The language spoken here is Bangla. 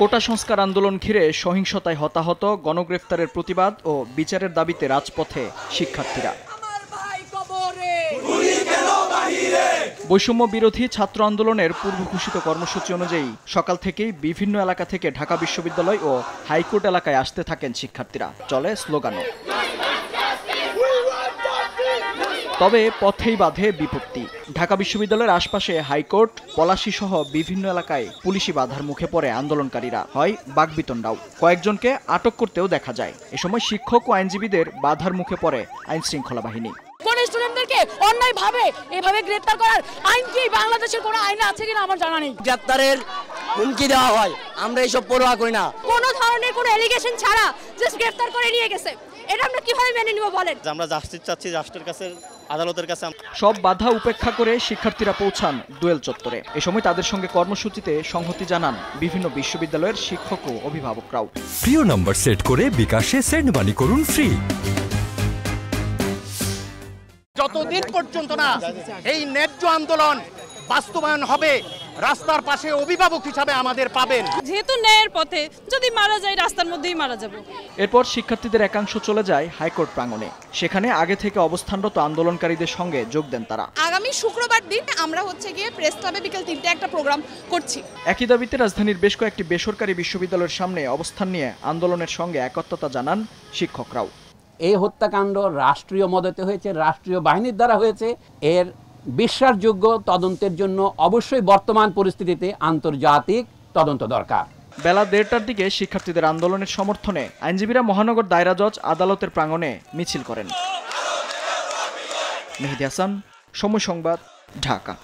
কোটা সংস্কার আন্দোলন ঘিরে সহিংসতায় হতাহত, গণগ্রেফতারের প্রতিবাদ ও বিচারের দাবিতে রাজপথে শিক্ষার্থীরা। বৈষম্য বিরোধী ছাত্র আন্দোলনের পূর্ব ঘোষিত কর্মসূচি অনুযায়ী সকাল থেকেই বিভিন্ন এলাকা থেকে ঢাকা বিশ্ববিদ্যালয় ও হাইকোর্ট এলাকায় আসতে থাকেন শিক্ষার্থীরা। চলে স্লোগানও। তবে পথেই বাধে বিপত্তি। ঢাকা বিশ্ববিদ্যালয়ের আশপাশে হাইকোর্ট, পলাশী সহ বিভিন্ন এলাকায় পুলিশি বাধার মুখে পড়ে আন্দোলনকারীরা, হয় বাকবিতণ্ডাও। কয়েকজনকে আটক করতেও দেখা যায়। এ সময় শিক্ষক ও আইনজীবীদের বাধার মুখে পড়ে আইন শৃঙ্খলা বাহিনী। কোন স্টুডেন্টদেরকে অন্যায়ভাবে এভাবে গ্রেফতার করার আইন কি বাংলাদেশের কোনো আইনে আছে কিনা আমার জানা নেই। গ্রেফতারের হুমকি দেওয়া হয়, আমরা এইসব পরোয়া করি না। কোনো ধরনের কোনো এলিগেশন ছাড়া জাস্ট গ্রেফতার করে নিয়ে গেছে, এটা আমরা কিভাবে মেনে নিব বলেন? আমরা জাস্টিস চাচ্ছি, রাষ্ট্রের কাছে, আদালতের কাছে। সব বাধা উপেক্ষা করে শিক্ষার্থীরা পৌঁছান দোয়েল চত্বরে। এ সময় তাদের সঙ্গে কর্মসূচিতে সংহতি জানান বিভিন্ন বিশ্ববিদ্যালয়ের শিক্ষক ও অভিভাবকরাও। প্রিয় নম্বর সেট করে বিকাশে সেন্ড মানি করুন ফ্রি। যতদিন পর্যন্ত না এই ন্যায্য আন্দোলন বাস্তবায়ন হবে, রাস্তার পাশে অভিভাবক হিসাবে আমাদের পাবেন। যেহেতু ন্যায়ের পথে, যদি মারা যায় রাস্তার মধ্যেই মারা যাব। এরপর শিক্ষার্থীদের একাংশ চলে যায় হাইকোর্ট প্রাঙ্গণে। সেখানে আগে থেকে অবস্থানরত আন্দোলনকারীদের সঙ্গে যোগ দেন তারা। আগামী শুক্রবার দিন আমরা গিয়ে প্রেস ক্লাবে বিকেল 3টায় একটা প্রোগ্রাম করছি। একই দাবিতে রাজধানীর বেশ কয়েকটি বেসরকারি বিশ্ববিদ্যালয়ের সামনে অবস্থান নিয়ে আন্দোলনের সঙ্গে একত্রতা জানান শিক্ষকরাও। এই হত্যাকাণ্ড রাষ্ট্রীয় মদতে হয়েছে, রাষ্ট্রীয় বাহিনীর দ্বারা হয়েছে। এর বিশ্বাসযোগ্য তদন্তের জন্য অবশ্যই বর্তমান পরিস্থিতিতে আন্তর্জাতিক তদন্ত দরকার। বেলা 1:30টার দিকে শিক্ষার্থীদের আন্দোলনের সমর্থনে আইনজীবীরা মহানগর দায়রা জজ আদালতের প্রাঙ্গণে মিছিল করেন। মেহেদী হাসান, সময় সংবাদ, ঢাকা।